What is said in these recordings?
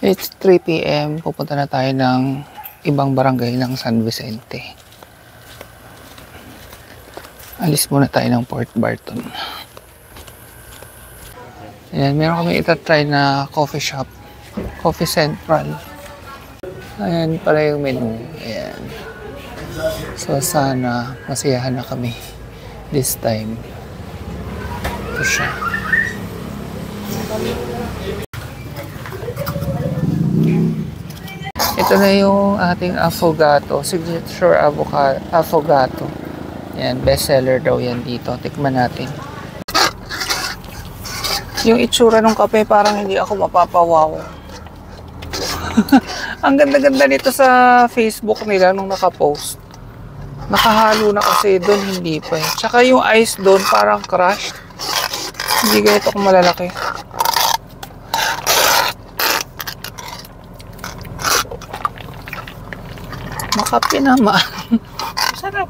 It's 3 PM. Pupunta na tayo ng ibang barangay ng San Vicente. Alis muna tayo ng Port Barton. Ayan, meron kami itatry na coffee shop. Coffee Central. Ayan pala yung menu. Ayan. So sana masiyahan na kami this time. Ito siya. Ito na yung ating affogato, signature affogato. Yan, best seller daw yan dito. Tikman natin. Yung itsura ng kape parang hindi ako mapapawaw. Ang ganda-ganda nito sa Facebook nila nung nakapost. Nakahalo na kasi doon, hindi pa eh. Tsaka yung ice doon parang crushed. Hindi ganito kung malalaki. Makape naman. Sarap.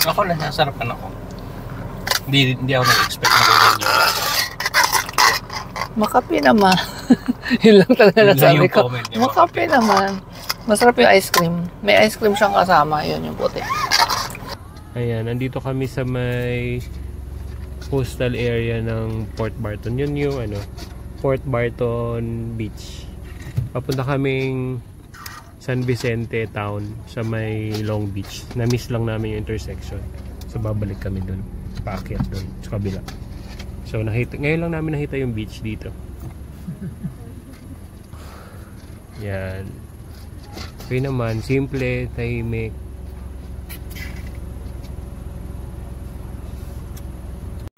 Ako lang, nasarapan ako. Hindi ako nag-expect na ganyan yun. Makape naman. Yun lang talaga nasabi ko. Makape naman. Masarap yung ice cream. May ice cream siyang kasama. Yun yung puti. Ayan, nandito kami sa may coastal area ng Port Barton. Yun yung Port Barton Beach. Papunta kaming San Vicente Town sa may Long Beach. Na-miss lang namin yung intersection. So babalik kami dun. Paakyat dun sa kabila. So ngayon lang namin nakita yung beach dito. Yan. Okay naman, simple, tahimik.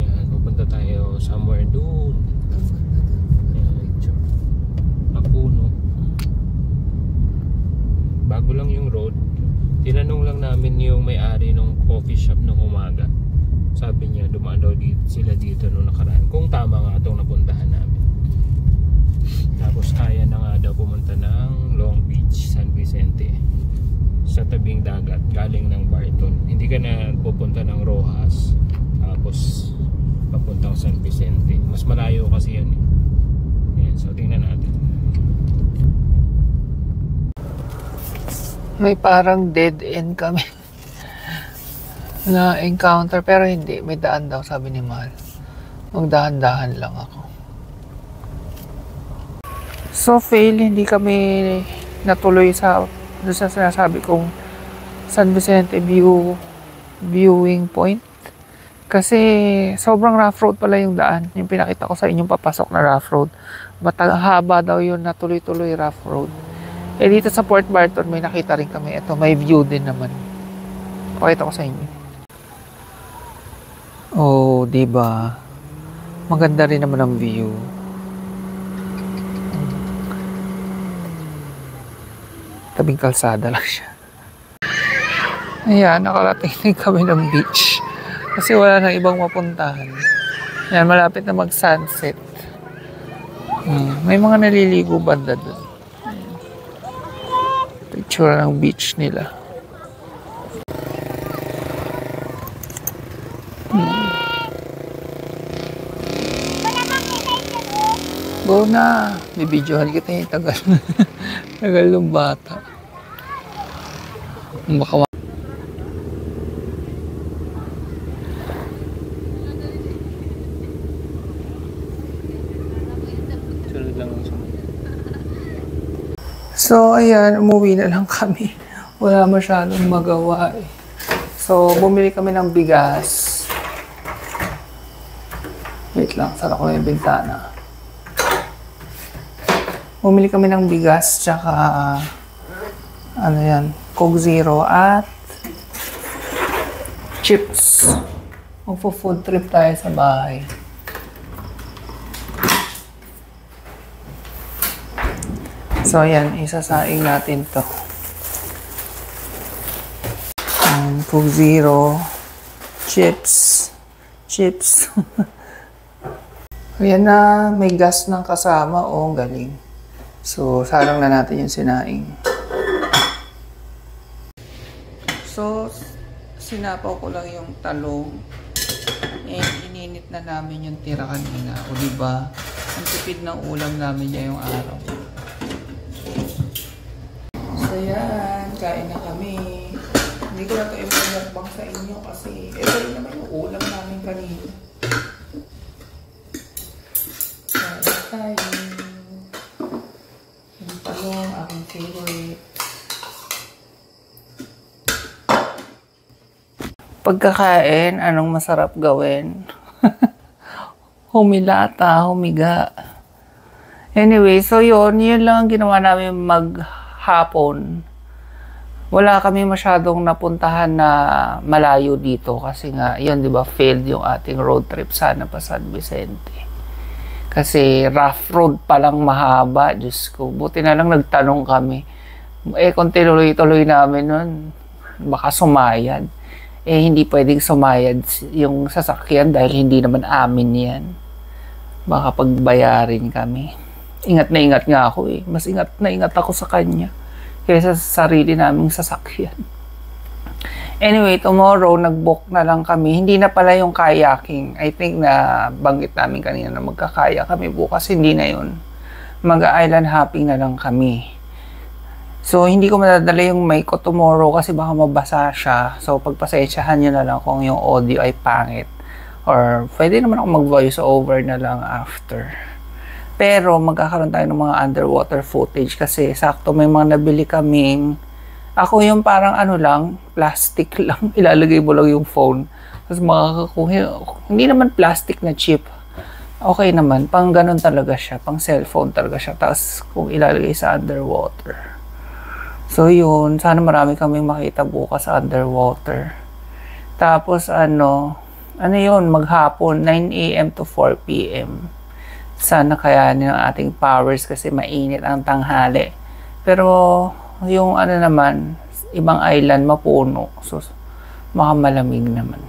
Yan, pupunta tayo somewhere doon. Apuno. Bago lang yung road. Tinanong lang namin yung may-ari ng coffee shop nung umaga. Sabi niya, dumaan daw sila dito nung nakaraan. Kung tama nga itong napuntahan namin. Tapos kaya na nga daw pumunta ng Long Beach, San Vicente. Sa tabing dagat, galing ng Barton. Hindi ka na pupunta ng Rojas. Tapos papuntang San Vicente. Mas malayo kasi yan eh. Ayan, so tingnan natin. May parang dead end kami na encounter pero hindi, may daan daw sabi ni Mahal. Magdahan-dahan lang ako. So fail, hindi kami natuloy sa doon sa sinasabi kong San Vicente viewing point kasi sobrang rough road pala yung daan. Yung pinakita ko sa inyong papasok na rough road, haba daw yun na tuloy-tuloy rough road. Eh dito sa Port Barton may nakita rin kami. Ito, may view din naman. Pakita ko sa inyo. Oh, diba? Maganda rin naman ang view. Tabing kalsada lang siya. Ayan, nakarating din kami ng beach. Kasi wala nang ibang mapuntahan. Ayan, malapit na mag-sunset. May mga naliligo banda doon. Picture ng beach nila. Go na. Bibidyohan kita yung tagal. Tagal ng bata. Baka so, ayan, umuwi na lang kami. Wala masyadong magawa eh. So, bumili kami ng bigas. Wait lang, sara ko na yung bintana. Bumili kami ng bigas, tsaka, ano yan, Coke Zero at chips. Magpo-food trip tayo sa bahay. So, ayan, isasaing natin to. Coke Zero, chips. Ayan na, may gas ng kasama. Oh, galing. So, salang na natin yung sinaing. So, sinapaw ko lang yung talong. And ininit na namin yung tira kanina. O diba, Ang tipid ng ulam namin ngayong araw. So yan, kain na kami. Hindi ko na ito i-mukbang sa inyo kasi ito rin naman yung ulam namin kanina. Kain tayo. Yung talong, aking favorite. Pagkakain, anong masarap gawin? Humilata, humiga. Anyway, so yun lang ang ginawa namin maghapon. Wala kami masyadong napuntahan na malayo dito kasi nga, yun, di ba, failed yung ating road trip sana pa San Vicente. Kasi rough road pa lang mahaba, Diyos ko. Buti na lang nagtanong kami. Kung tinuloy-tuloy namin nun, baka sumayad. Hindi pwedeng sumayad yung sasakyan dahil hindi naman amin yan. Baka pagbayarin kami. Ingat na ingat nga ako Mas ingat na ingat ako sa kanya kaysa sa sarili naming sasakyan. Anyway, tomorrow, nag-book na lang kami. Hindi na pala yung kayaking. I think na banggit namin kanina na magkakaya kami bukas. Hindi na yun. Mag-island hopping na lang kami. So, hindi ko madadala yung mic ko tomorrow kasi baka mabasa siya. So, pagpasensyahan nyo na lang kung yung audio ay pangit. Or, pwede naman ako mag-voice over na lang after. Pero, magkakaroon tayo ng mga underwater footage kasi sakto may mga nabili kaming. Ako yung parang plastic lang. Ilalagay mo lang yung phone. Tapos hindi naman plastic na chip. Okay naman. Pang ganun talaga siya. Pang cellphone talaga siya. Tapos, kung ilalagay sa underwater. So yun, sana marami kaming makita bukas underwater. Tapos yun, maghapon, 9 a.m. to 4 p.m. Sana kayanin ang ating powers kasi mainit ang tanghali. Pero yung naman, ibang island, mapuno. So, makamalamig naman.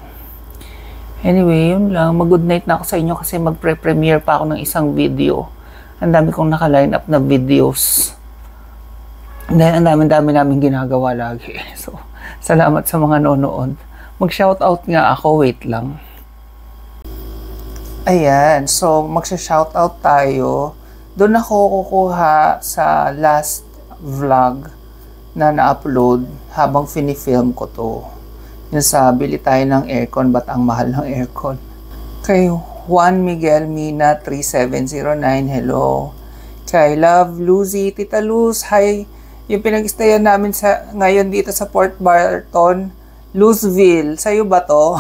Anyway, yun lang. Mag-good night na ako sa inyo kasi magpre-premiere pa ako ng isang video. Ang dami kong naka-line up na videos. Dahil ang dami namin ginagawa lagi. So, salamat sa mga nonood. Mag-shoutout nga ako. Wait lang. Ayan. So, mag-shoutout tayo. Doon ako kukuha sa last vlog na na-upload habang finifilm ko to. Yung sa bili tayo ng aircon. Ba't ang mahal ng aircon? Kay Juan Miguel Mina 3709. Hello. Kay Love Lucy. Tita Luz. Hi. Yung pinag-stayan namin ngayon dito sa Port Barton, Luzville. Sa'yo ba to?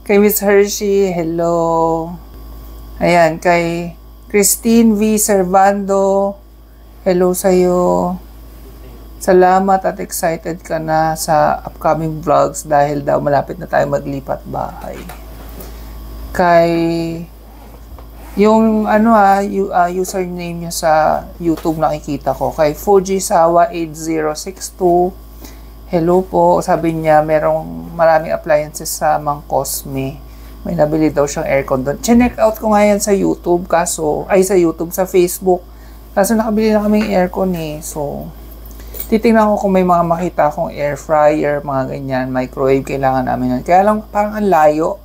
Kay Miss Hershey, hello. Ayan, kay Christine V. Servando, hello sa'yo. Salamat at excited ka na sa upcoming vlogs dahil daw malapit na tayo maglipat bahay. Kay yung username niya sa YouTube nakikita ko kay Fujisawa 8062. Hello po. Sabi niya merong maraming appliances sa Mang Cosme. May nabili daw siyang aircon doon. Check out ko nga yan sa YouTube sa Facebook. Kaso nakabili na kaming aircon So, titingnan ko kung may mga makita akong air fryer, mga ganyan, microwave, kailangan namin yan. Kaya lang parang ang layo.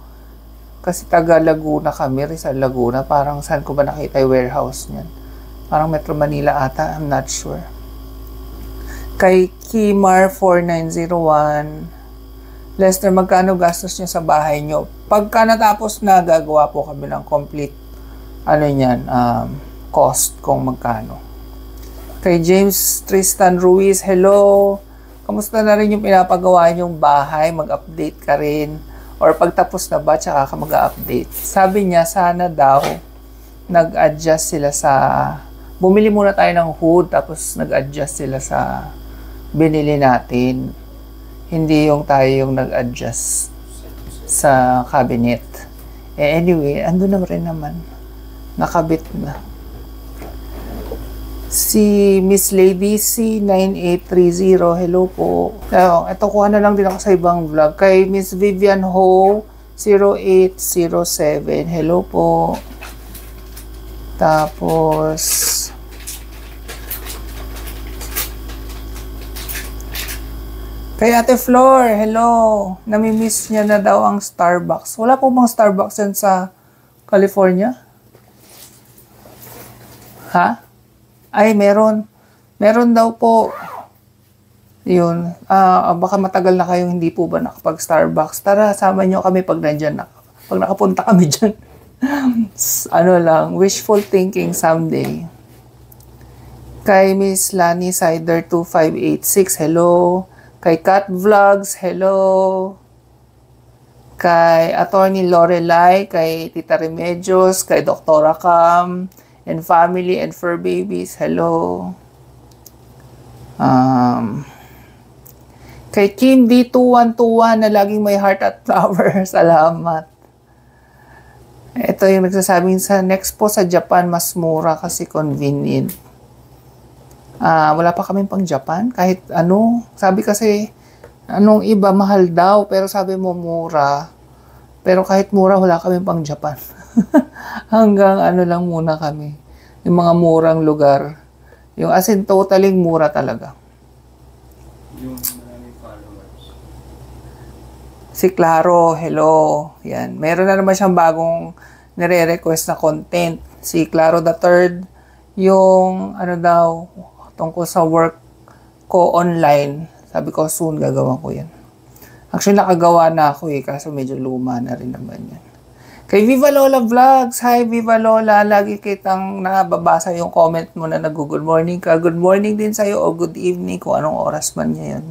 Kasi taga Laguna kami, Rizal Laguna. Parang saan ko ba nakita yung warehouse niyan? Parang Metro Manila ata, I'm not sure. Kay Kimar 4901, Lester, magkano gastos niyo sa bahay niyo? Pagka natapos na, gagawa po kami ng complete, cost kung magkano. Kay James Tristan Ruiz, hello. Kamusta na rin yung pinapagawa niyong bahay? Mag-update ka rin. Or pagtapos na ba, tsaka ka mag-update. Sabi niya, sana daw, nag-adjust sila sa... Bumili muna tayo ng hood, tapos nag-adjust sila sa binili natin. Hindi yung tayo yung nag-adjust sa cabinet. Anyway, ando na rin naman. Nakabit na. Si Miss Lady C9830, hello po. Ito, kuha na lang din ako sa ibang vlog. Kay Miss Vivian Ho 0807, hello po. Tapos, kay Ate Flor, hello. Namimiss niya na daw ang Starbucks. Wala po bang Starbucks yan sa California? Ha? Ay, meron. Meron daw po. Yun. Baka matagal na kayong hindi po ba nakapag-Starbucks. Tara, sama nyo kami pag nandyan na. Pag nakapunta kami dyan. Ano lang, wishful thinking someday. Kay Miss Lani Sider 2586, hello. Kay Cat Vlogs, hello. Kay Attorney Lorelai, kay Tita Remedios, kay Doktora Cam, and family and fur babies, hello. Kay Kim D2121 na laging may heart at flower, salamat. Ito yung nagsasabing sa next po sa Japan, mas mura kasi convenient. Wala pa kaming pang Japan, kahit ano, sabi kasi, anong iba mahal daw, pero sabi mo mura. Pero kahit mura, wala kaming pang Japan. Hanggang ano lang muna kami. Yung mga murang lugar. Yung as in totally mura talaga. Yung maraming followers. Si Claro, hello. Yan. Meron na naman siyang bagong nire-request na content. Si Claro the Third, yung ano daw, tungkol sa work ko online. Sabi ko, soon gagawa ko yan. Actually, nakagawa na ako kaso medyo luma na rin naman yan. Kay Viva Lola Vlogs, hi Viva Lola, lagi kitang nababasa yung comment mo na nag-good morning ka. Good morning din sa'yo o good evening kung anong oras man ngayon.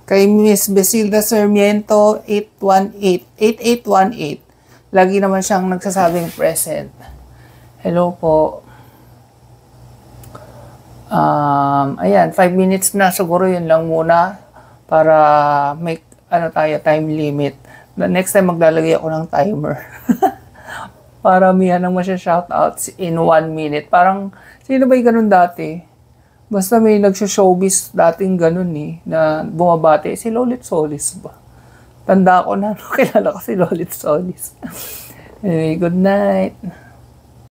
Kay Miss Besilda Sarmiento 8818, lagi naman siyang nagsasabing present. Hello po. Ayan, 5 minutes na. Siguro yun lang muna para may time limit. The next time maglalagay ako ng timer. Para mihan nang masya-shoutouts in 1 minute. Parang, sino ba yung ganun dati? Basta may nagsyo-showbiz dating ganun na bumabati. Si Lolit Solis ba? Tanda ko na, kilala ko si Lolit Solis. Anyway, good night.